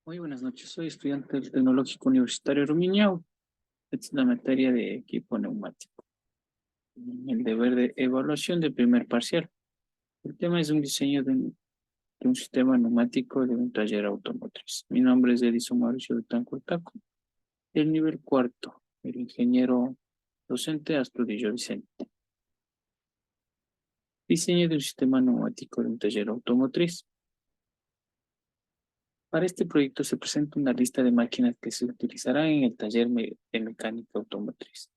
Muy buenas noches, soy estudiante del Tecnológico Universitario Rumiñahui. Esta es la materia de equipo neumático. El deber de evaluación del primer parcial. El tema es un diseño de un sistema neumático de un taller automotriz. Mi nombre es Edison Mauricio de Tancurtaco. El nivel cuarto, el ingeniero docente Astudillo Vicente. Diseño de un sistema neumático de un taller automotriz. Para este proyecto se presenta una lista de máquinas que se utilizarán en el taller de mecánica automotriz.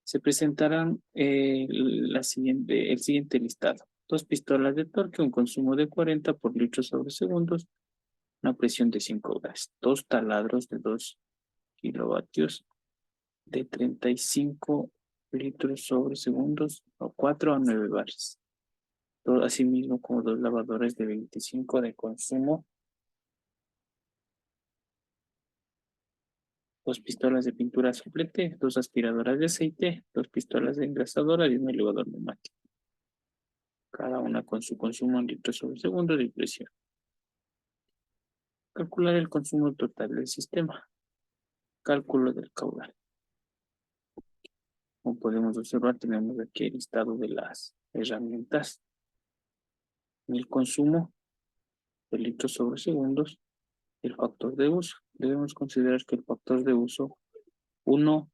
Se presentarán el siguiente listado. Dos pistolas de torque, un consumo de 40 por litro sobre segundos, una presión de 5 bares. Dos taladros de 2 kilovatios de 35 litros sobre segundos o 4 a 9 bares. Asimismo como dos lavadores de 25 de consumo, dos pistolas de pintura soplete, dos aspiradoras de aceite, dos pistolas de engrasadora y un elevador neumático, cada una con su consumo en litros sobre segundo de presión. Calcular el consumo total del sistema. Cálculo del caudal. Como podemos observar, tenemos aquí el listado de las herramientas. El consumo de litros sobre segundos, el factor de uso. Debemos considerar que el factor de uso 1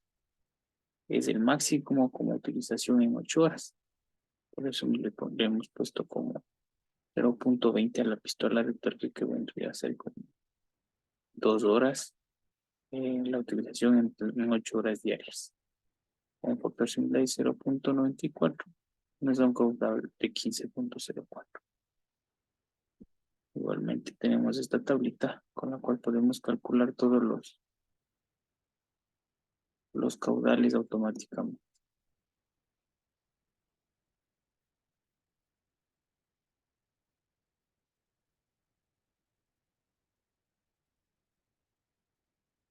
es el máximo como utilización en 8 horas. Por eso le hemos puesto como 0.20 a la pistola de torque, que vendría a ser como 2 horas la utilización en 8 horas diarias. Con factor similar de 0.94 nos da un caudal de 15.04. Igualmente tenemos esta tablita con la cual podemos calcular todos los caudales automáticamente.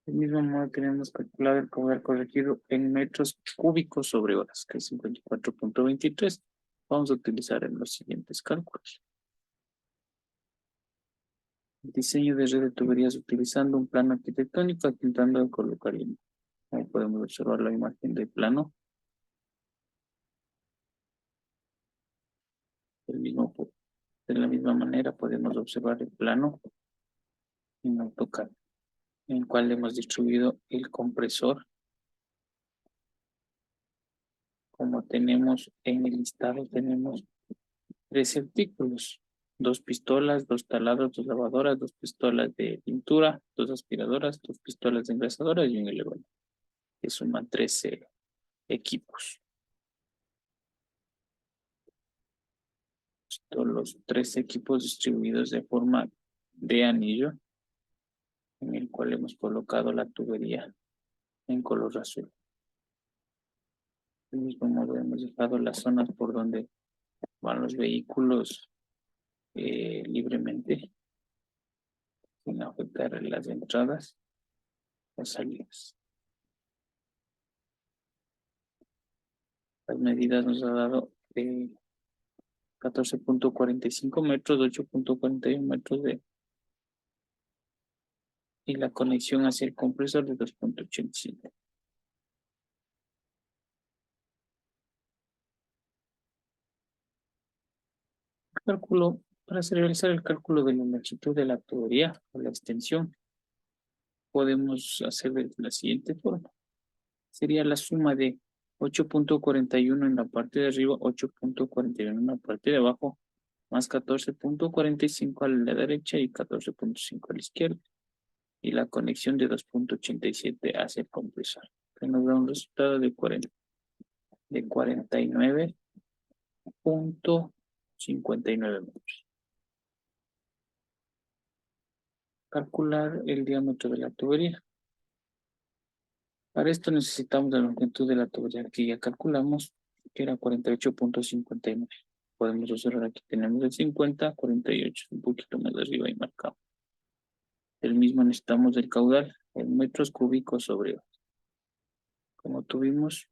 Del mismo modo tenemos calculado el caudal corregido en metros cúbicos sobre horas, que es 54.23. Vamos a utilizar en los siguientes cálculos. El diseño de red de tuberías utilizando un plano arquitectónico, intentando colocar, como podemos observar la imagen del plano, de la misma manera podemos observar el plano en AutoCAD, en el cual hemos distribuido el compresor, como tenemos en el listado. Tenemos 3 artículos: dos pistolas, dos taladros, dos lavadoras, dos pistolas de pintura, dos aspiradoras, dos pistolas de engrasadoras y un elevador, que suman 13 equipos. Todos los 3 equipos distribuidos de forma de anillo, en el cual hemos colocado la tubería en color azul. Del mismo modo hemos dejado las zonas por donde van los vehículos libremente, sin afectar las entradas o salidas. Las medidas nos ha dado 14.45 metros, 8.41 metros y la conexión hacia el compresor de 2.85. Cálculo, para realizar el cálculo de la longitud de la tubería o la extensión, podemos hacer de la siguiente forma. Sería la suma de 8.41 en la parte de arriba, 8.41 en la parte de abajo, más 14.45 a la derecha y 14.5 a la izquierda, y la conexión de 2.87 hacia el compresor, que nos da un resultado de 49.59 metros. Calcular el diámetro de la tubería. Para esto necesitamos la longitud de la tubería que ya calculamos, que era 48.59. Podemos observar aquí tenemos el 50, 48, un poquito más arriba y marcado. El mismo necesitamos el caudal en metros cúbicos sobre horas. Como tuvimos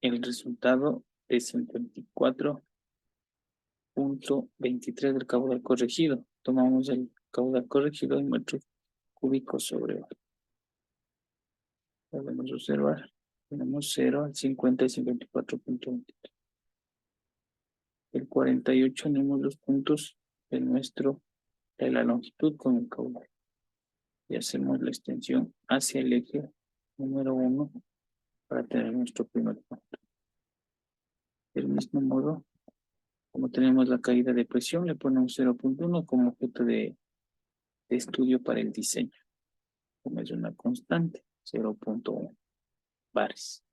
el resultado de 54 0.23 del caudal corregido. Tomamos el caudal corregido en metros cúbicos sobre hora. Podemos observar. Tenemos 0 al 50 y 54.23. El 48 tenemos los puntos de la longitud con el caudal. Y hacemos la extensión hacia el eje número 1 para tener nuestro primer punto. Del mismo modo, como tenemos la caída de presión, le ponemos 0.1 como objeto de estudio para el diseño. Como es una constante, 0.1 bares.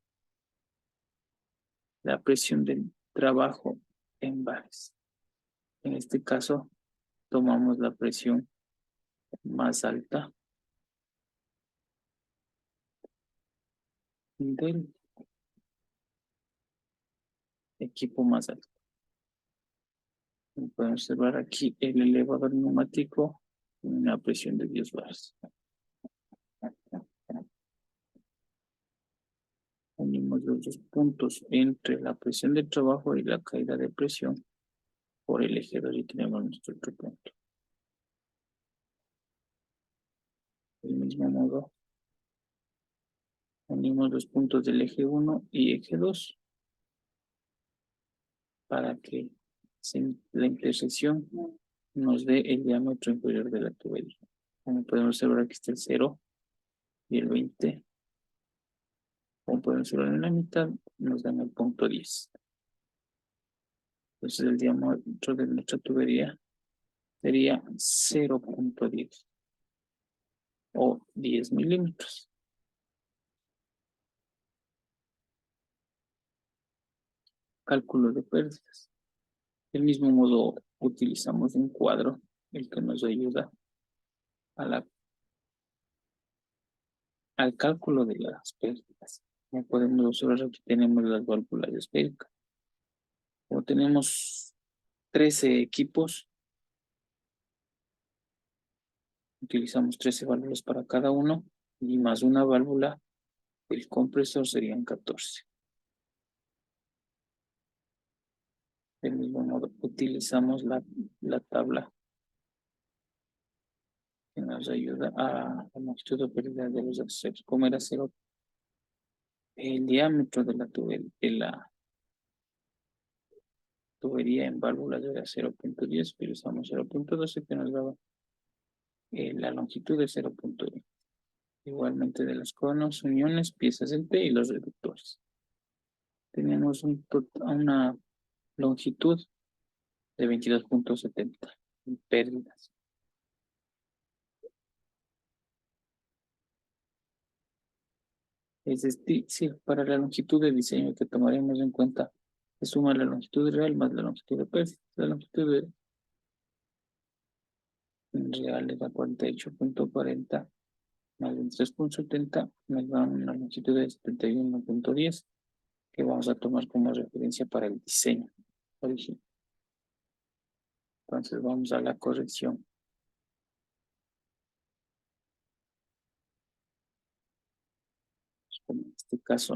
La presión del trabajo en bares. En este caso, tomamos la presión más alta del equipo más alto. Podemos observar aquí el elevador neumático con una presión de 10 bares. Unimos los dos puntos entre la presión del trabajo y la caída de presión por el eje 2 y tenemos nuestro otro punto. Del mismo modo, unimos los puntos del eje 1 y eje 2 para que la intersección nos dé el diámetro inferior de la tubería. Como podemos observar, aquí está el 0 y el 20. Como podemos observar en la mitad, nos dan el punto 10. Entonces el diámetro de nuestra tubería sería 0.10 o 10 milímetros. Cálculo de pérdidas. Del mismo modo, utilizamos un cuadro, el que nos ayuda al cálculo de las pérdidas. Como podemos observar, aquí tenemos las válvulas esféricas. Como tenemos 13 equipos, utilizamos 13 válvulas para cada uno y más una válvula, el compresor serían 14. Del mismo modo, utilizamos la tabla que nos ayuda a la longitud de pérdida de los accesorios. Como era 0, el diámetro de la tubería en válvulas era 0.10, pero usamos 0.12 que nos daba la longitud de 0.1. Igualmente de los conos, uniones, piezas en T y los reductores. Tenemos una longitud de 22.70 en pérdidas. Es decir, para la longitud de diseño que tomaremos en cuenta, se suma la longitud real más la longitud de pérdidas. La longitud real es la 48.40 más 23.70, nos da una longitud de 71.10 que vamos a tomar como referencia para el diseño original. Entonces vamos a la corrección. En este caso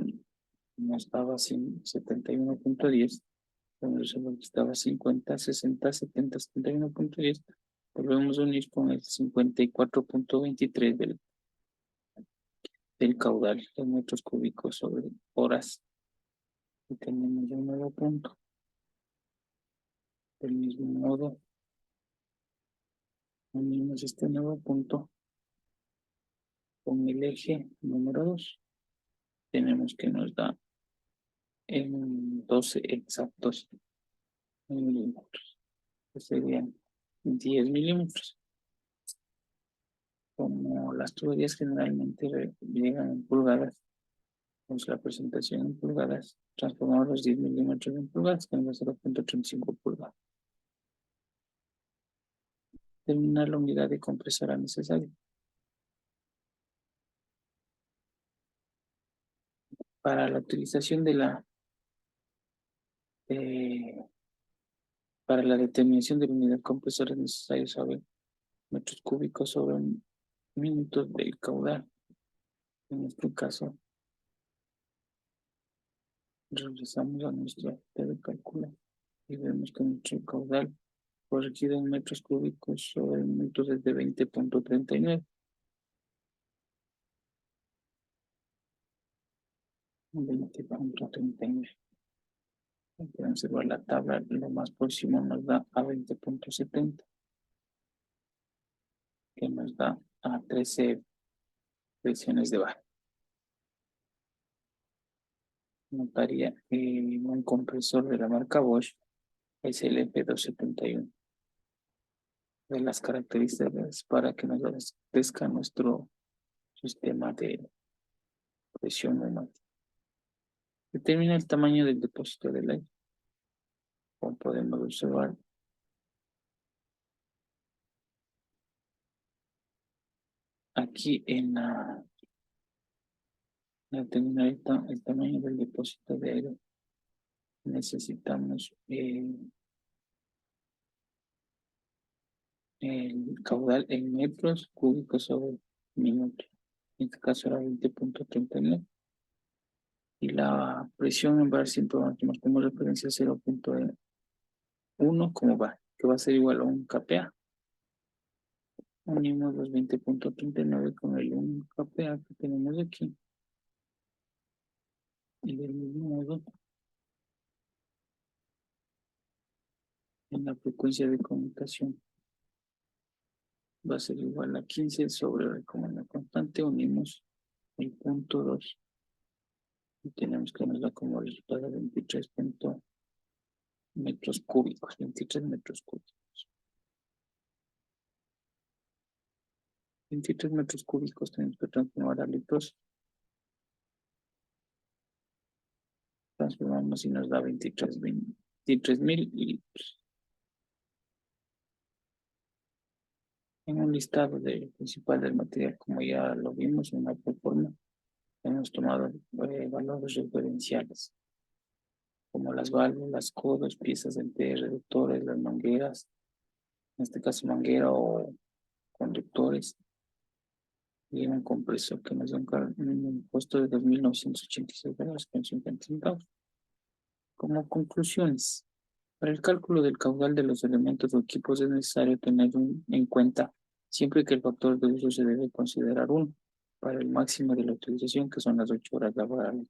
no estaba sin 71.10, cuando estaba 50, 60, 70, 71.10, volvemos a unir con el 54.23 del caudal de metros cúbicos sobre horas y tenemos un nuevo punto. Del mismo modo, unimos este nuevo punto con el eje número 2. Tenemos que nos da en 12 exactos milímetros, que serían 10 milímetros. Como las tuberías generalmente llegan en pulgadas, pues la presentación en pulgadas, transformamos los 10 milímetros en pulgadas, que es 0.35 pulgadas. Determinar la unidad de compresora necesaria. Para la utilización para la determinación de la unidad compresora es necesario saber metros cúbicos sobre un minuto del caudal. En este caso, regresamos a nuestra hoja de cálculo Y vemos que nuestro caudal corregido en metros cúbicos sobre el minuto es de 20.39. 20.39. Pueden observar la tabla, lo más próximo nos da a 20.70, que nos da a 13 presiones de barra. Notaría un compresor de la marca Bosch es el EP271. De las características para que nos abastezca nuestro sistema de presión neumática. Determina el tamaño del depósito del aire. Como podemos observar, aquí en determinar el tamaño del depósito de aire, necesitamos el caudal en metros cúbicos sobre minuto. En este caso era 20.39. Y la presión en bar siempre tomamos como referencia 0.1 como bar, que va a ser igual a un kPa. Unimos los 20.39 con el 1 kPa que tenemos aquí. Y del mismo modo, en la frecuencia de conmutación va a ser igual a 15 sobre como la constante. Unimos el punto 2 y tenemos que nos da como resultado 23 metros cúbicos, 23 metros cúbicos. 23 metros cúbicos tenemos que transformar a litros. Transformamos y nos da 23.000 litros. En un listado principal del material, como ya lo vimos en la proforma, hemos tomado valores referenciales, como las válvulas, codos, piezas de reductores, las mangueras, en este caso manguera o conductores, y un compresor que nos da un costo de $2.986.50. Como conclusiones, para el cálculo del caudal de los elementos o equipos es necesario tener en cuenta siempre que el factor de uso se debe considerar uno para el máximo de la utilización, que son las 8 horas laborales.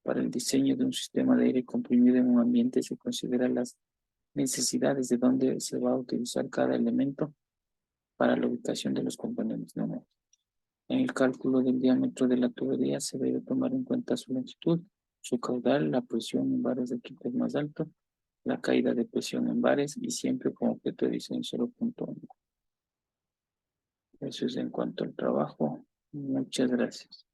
Para el diseño de un sistema de aire comprimido en un ambiente se consideran las necesidades de dónde se va a utilizar cada elemento para la ubicación de los componentes, ¿no? En el cálculo del diámetro de la tubería se debe tomar en cuenta su longitud, su caudal, la presión en bares de equipos más alto, la caída de presión en bares y siempre con objeto de diseño 0.1. Eso es en cuanto al trabajo. Muchas gracias.